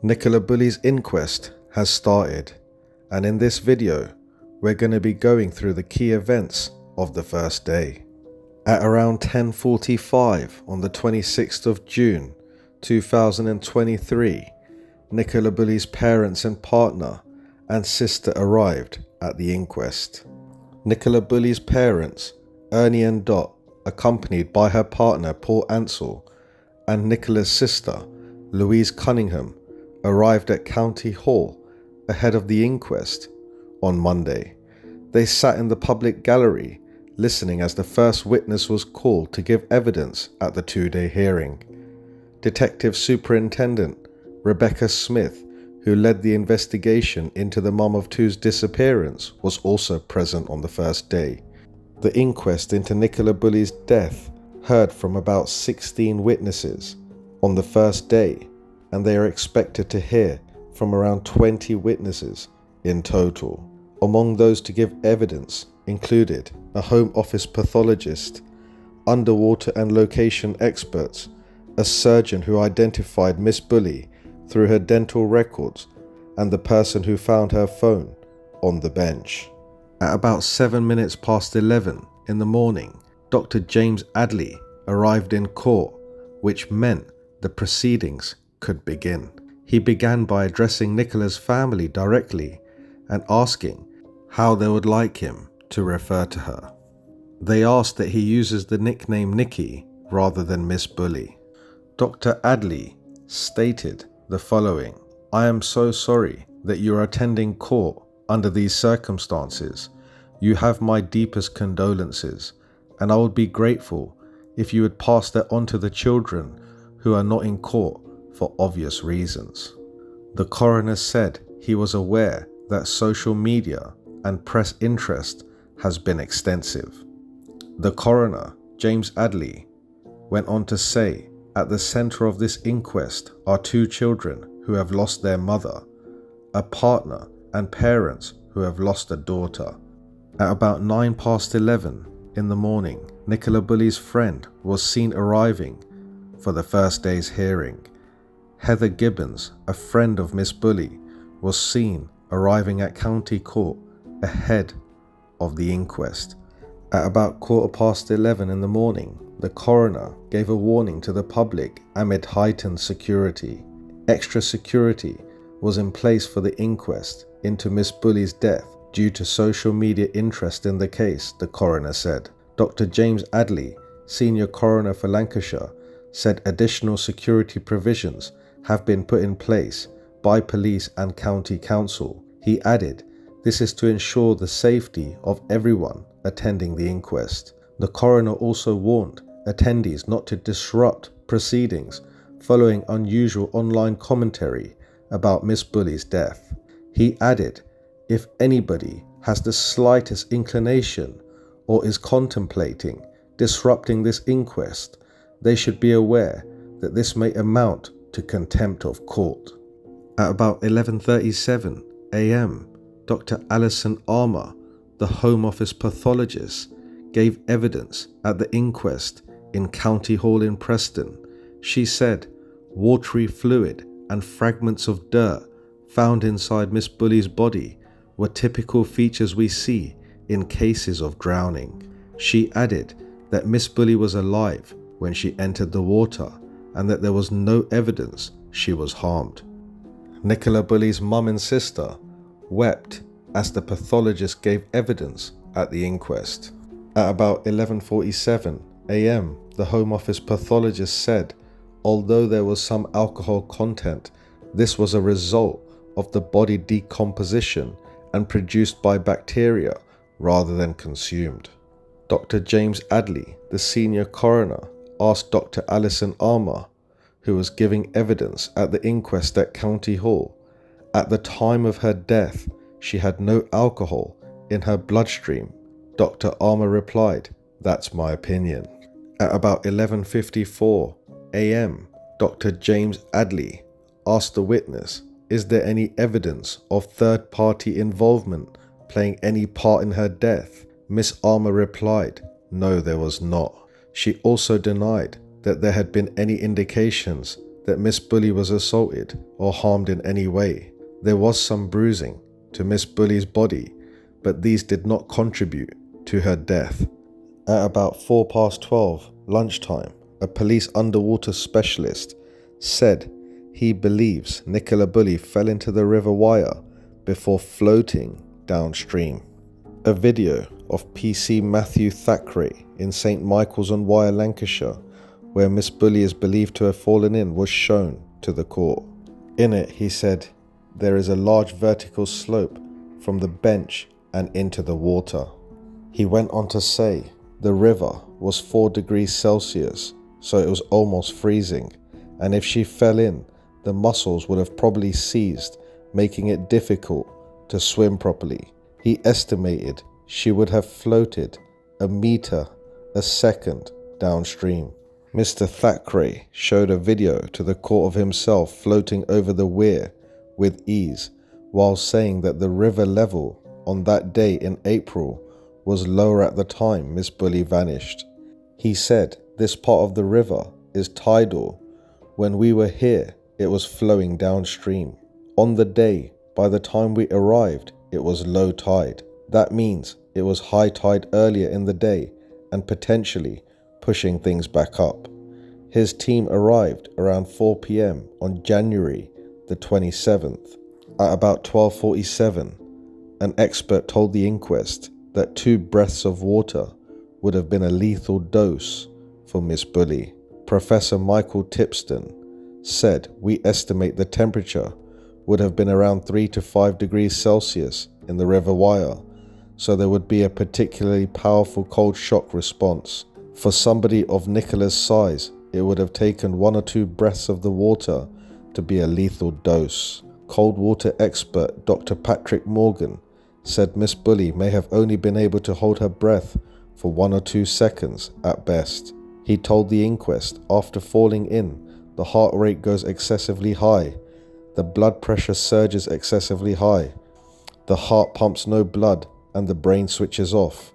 Nicola Bulley's inquest has started, and in this video we're going to be going through the key events of the first day. At around 10:45 on the 26th of June 2023, Nicola Bulley's parents and partner and sister arrived at the inquest. Nicola Bulley's parents, Ernie and Dot, accompanied by her partner Paul Ansell, and Nicola's sister, Louise Cunningham, arrived at County Hall ahead of the inquest on Monday. They sat in the public gallery listening as the first witness was called to give evidence at the two-day hearing. Detective Superintendent Rebecca Smith, who led the investigation into the mum of two's disappearance, was also present on the first day. The inquest into Nicola Bulley's death heard from about 16 witnesses on the first day, and they are expected to hear from around 20 witnesses in total. Among those to give evidence included a Home Office pathologist, underwater and location experts, a surgeon who identified Miss Bulley through her dental records, and the person who found her phone on the bench. At about 7 minutes past 11 in the morning, Dr. James Adley arrived in court, which meant the proceedings could begin. He began by addressing Nicola's family directly and asking how they would like him to refer to her. They asked that he uses the nickname Nikki rather than Miss Bulley. Dr. Adley stated the following: "I am so sorry that you are attending court under these circumstances. You have my deepest condolences, and I would be grateful if you would pass that on to the children who are not in court for obvious reasons." The coroner said he was aware that social media and press interest has been extensive. The coroner, James Adley, went on to say, "At the center of this inquest are two children who have lost their mother, a partner, and parents who have lost a daughter." At about 11:09 in the morning, Nicola Bulley's friend was seen arriving for the first day's hearing. Heather Gibbons, a friend of Miss Bulley, was seen arriving at County Court ahead of the inquest. At about 11:15 in the morning, the coroner gave a warning to the public amid heightened security. Extra security was in place for the inquest into Miss Bulley's death due to social media interest in the case, the coroner said. Dr. James Adley, senior coroner for Lancashire, said additional security provisions have been put in place by police and county council. He added, "This is to ensure the safety of everyone attending the inquest." The coroner also warned attendees not to disrupt proceedings following unusual online commentary about Miss Bulley's death. He added, "If anybody has the slightest inclination or is contemplating disrupting this inquest, they should be aware that this may amount to contempt of court." At about 11:37 a.m, Dr. Alison Armour, the Home Office pathologist, gave evidence at the inquest in County Hall in Preston. She said watery fluid and fragments of dirt found inside Miss Bulley's body were typical features we see in cases of drowning. She added that Miss Bulley was alive when she entered the water and that there was no evidence she was harmed. Nicola Bulley's mum and sister wept as the pathologist gave evidence at the inquest. At about 11:47 a.m, the Home Office pathologist said, although there was some alcohol content, this was a result of the body decomposition and produced by bacteria rather than consumed. Dr. James Adley, the senior coroner, asked Dr. Alison Armour, who was giving evidence at the inquest at County Hall, at the time of her death, she had no alcohol in her bloodstream. Dr. Armour replied, "That's my opinion." At about 11:54 a.m, Dr. James Adley asked the witness, "Is there any evidence of third-party involvement playing any part in her death?" Miss Armour replied, "No, there was not." She also denied that there had been any indications that Miss Bulley was assaulted or harmed in any way. There was some bruising to Miss Bulley's body, but these did not contribute to her death. At about 12:04 lunchtime, a police underwater specialist said he believes Nicola Bulley fell into the River Wyre before floating downstream. A video of PC Matthew Thackeray in St Michael's on Wyre, Lancashire, where Miss Bulley is believed to have fallen in, was shown to the court. In it, he said, there is a large vertical slope from the bench and into the water. He went on to say the river was 4 degrees Celsius, so it was almost freezing, and if she fell in, the muscles would have probably seized, making it difficult to swim properly. He estimated she would have floated a meter a second downstream. Mr. Thackeray showed a video to the court of himself floating over the weir with ease, while saying that the river level on that day in April was lower at the time Miss Bulley vanished. He said this part of the river is tidal. When we were here, it was flowing downstream. On the day, by the time we arrived, it was low tide. That means it was high tide earlier in the day and potentially pushing things back up. His team arrived around 4 p.m. on January the 27th. At about 12:47, an expert told the inquest that 2 breaths of water would have been a lethal dose for Miss Bulley. Professor Michael Tipston said we estimate the temperature would have been around 3 to 5 degrees Celsius in the River Wyre, so there would be a particularly powerful cold shock response. For somebody of Nicola's size, it would have taken 1 or 2 breaths of the water to be a lethal dose. Cold water expert Dr. Patrick Morgan said Miss Bulley may have only been able to hold her breath for 1 or 2 seconds at best. He told the inquest after falling in, the heart rate goes excessively high, the blood pressure surges excessively high, the heart pumps no blood and the brain switches off.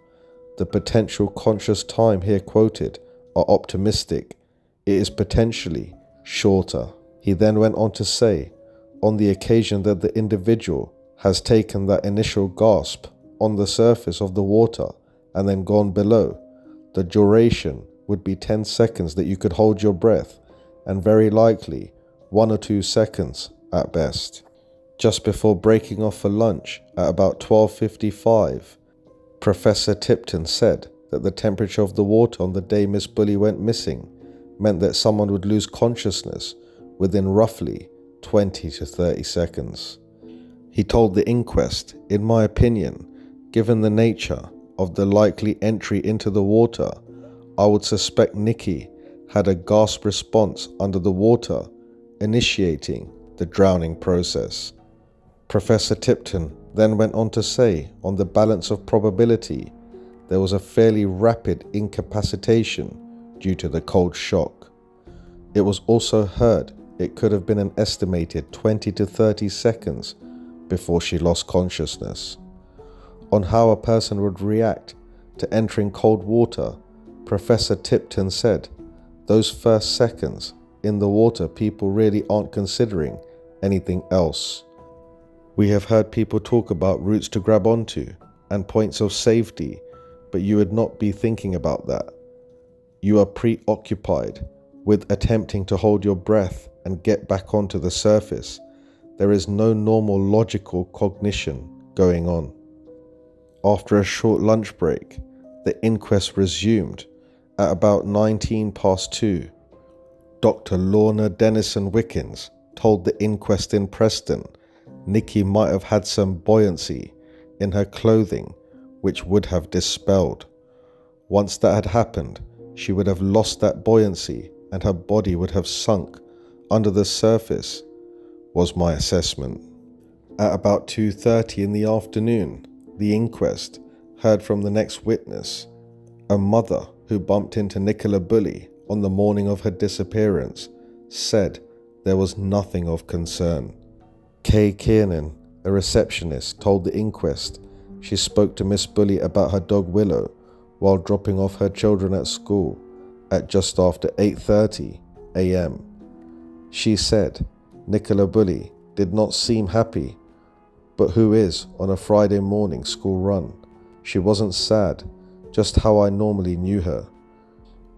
The potential conscious time here quoted are optimistic. It is potentially shorter. He then went on to say, on the occasion that the individual has taken that initial gasp on the surface of the water and then gone below, the duration would be 10 seconds that you could hold your breath, and very likely 1 or 2 seconds at best. Just before breaking off for lunch at about 12:55, Professor Tipton said that the temperature of the water on the day Miss Bulley went missing meant that someone would lose consciousness within roughly 20 to 30 seconds. He told the inquest, in my opinion, given the nature of the likely entry into the water, I would suspect Nikki had a gasp response under the water, initiating the drowning process. Professor Tipton then went on to say, on the balance of probability, there was a fairly rapid incapacitation due to the cold shock. It was also heard it could have been an estimated 20 to 30 seconds before she lost consciousness. On how a person would react to entering cold water, Professor Tipton said, those first seconds in the water, people really aren't considering anything else. We have heard people talk about roots to grab onto and points of safety, but you would not be thinking about that. You are preoccupied with attempting to hold your breath and get back onto the surface. There is no normal logical cognition going on. After a short lunch break, the inquest resumed at about 2:19. Dr. Lorna Dennison Wickens told the inquest in Preston Nikki might have had some buoyancy in her clothing which would have dispelled. Once that had happened, she would have lost that buoyancy and her body would have sunk under the surface, was my assessment. At about 2:30 in the afternoon, the inquest heard from the next witness, a mother who bumped into Nicola Bulley on the morning of her disappearance, said there was nothing of concern. Kay Kiernan, a receptionist, told the inquest she spoke to Miss Bulley about her dog Willow while dropping off her children at school at just after 8:30 a.m. She said Nicola Bulley did not seem happy, but who is on a Friday morning school run? She wasn't sad, just how I normally knew her.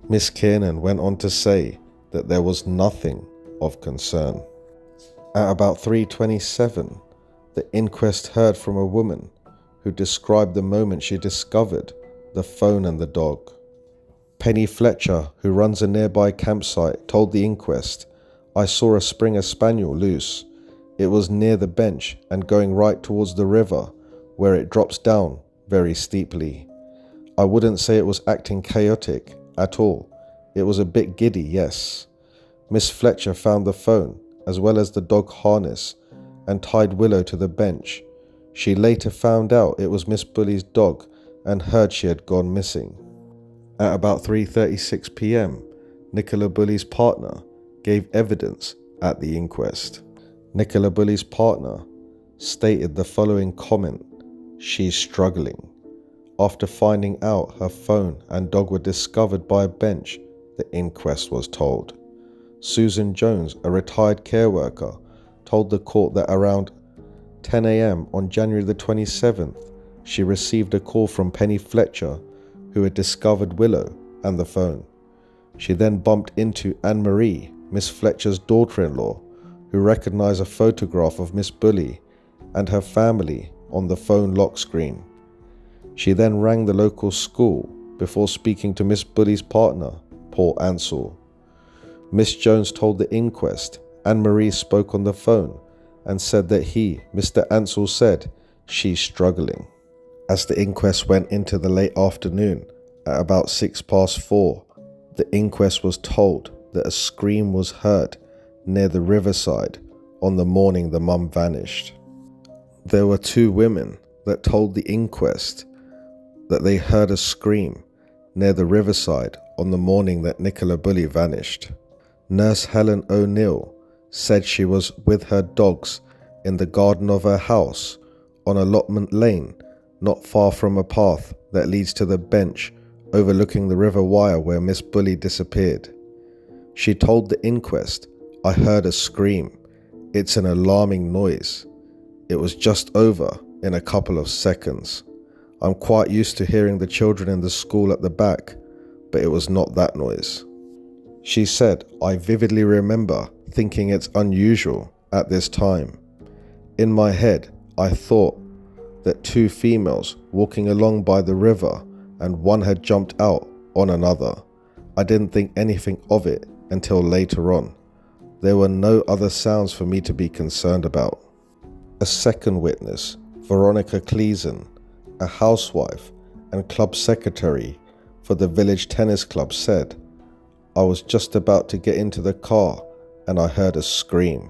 Miss Kiernan went on to say that there was nothing of concern. At about 3:27, the inquest heard from a woman who described the moment she discovered the phone and the dog. Penny Fletcher, who runs a nearby campsite, told the inquest, "I saw a Springer Spaniel loose. It was near the bench and going right towards the river, where it drops down very steeply. I wouldn't say it was acting chaotic at all. It was a bit giddy, yes." Miss Fletcher found the phone, as well as the dog harness, and tied Willow to the bench. She later found out it was Miss Bulley's dog and heard she had gone missing. At about 3:36 p.m, Nicola Bulley's partner gave evidence at the inquest. Nicola Bulley's partner stated the following comment: "She's struggling." After finding out her phone and dog were discovered by a bench, the inquest was told. Susan Jones, a retired care worker, told the court that around 10 a.m. on January the 27th, she received a call from Penny Fletcher, who had discovered Willow and the phone. She then bumped into Anne-Marie, Miss Fletcher's daughter-in-law, who recognized a photograph of Miss Bulley and her family on the phone lock screen. She then rang the local school before speaking to Miss Bulley's partner, Paul Ansell. Miss Jones told the inquest Anne-Marie spoke on the phone and said that Mr. Ansell, said, "She's struggling." As the inquest went into the late afternoon, at about 4:06, the inquest was told that a scream was heard near the riverside on the morning the mum vanished. There were two women that told the inquest that they heard a scream near the riverside on the morning that Nicola Bulley vanished. Nurse Helen O'Neill said she was with her dogs in the garden of her house on Allotment Lane, not far from a path that leads to the bench overlooking the River Wye where Miss Bulley disappeared. She told the inquest, "I heard a scream. It's an alarming noise. It was just over in a couple of seconds. I'm quite used to hearing the children in the school at the back, but it was not that noise." She said, "I vividly remember thinking it's unusual at this time. In my head, I thought that two females walking along by the river and one had jumped out on another. I didn't think anything of it until later on. There were no other sounds for me to be concerned about." A second witness, Veronica Cleason, a housewife and club secretary for the village tennis club, said, "I was just about to get into the car and I heard a scream,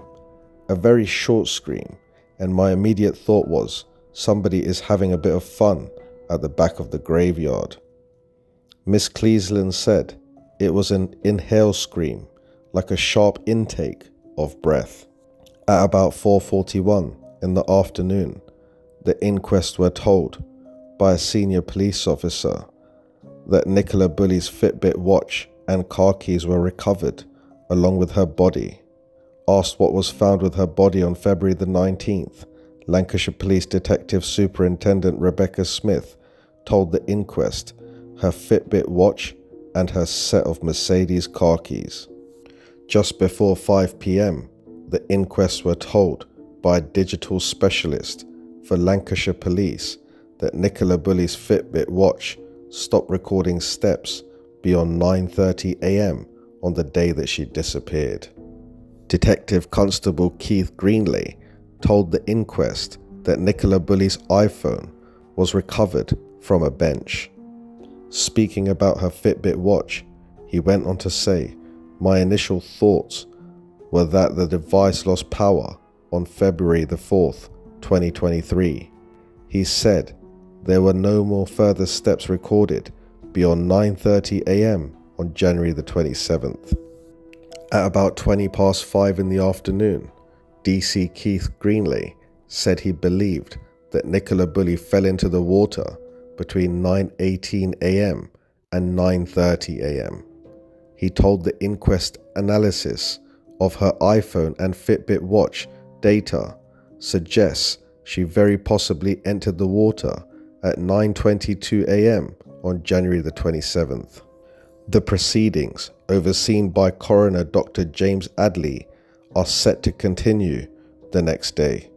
a very short scream, and my immediate thought was, somebody is having a bit of fun at the back of the graveyard." Miss Cleaseland said it was an inhale scream, like a sharp intake of breath. At about 4:41 in the afternoon, the inquest were told by a senior police officer that Nicola Bulley's Fitbit watch and car keys were recovered along with her body. Asked what was found with her body on February the 19th, Lancashire Police Detective Superintendent Rebecca Smith told the inquest her Fitbit watch and her set of Mercedes car keys. Just before 5 p.m, the inquests were told by a digital specialist for Lancashire Police that Nicola Bulley's Fitbit watch stopped recording steps beyond 9:30 a.m. on the day that she disappeared. Detective Constable Keith Greenley told the inquest that Nicola Bulley's iPhone was recovered from a bench. Speaking about her Fitbit watch, he went on to say, "My initial thoughts were that the device lost power on February the 4th, 2023. He said there were no more further steps recorded beyond 9:30 a.m. on January the 27th. At about 5:20 in the afternoon, DC Keith Greenley said he believed that Nicola Bulley fell into the water between 9:18 a.m. and 9:30 a.m. He told the inquest analysis of her iPhone and Fitbit watch data suggests she very possibly entered the water at 9:22 a.m. on January the 27th. The proceedings, overseen by Coroner Dr. James Adley, are set to continue the next day.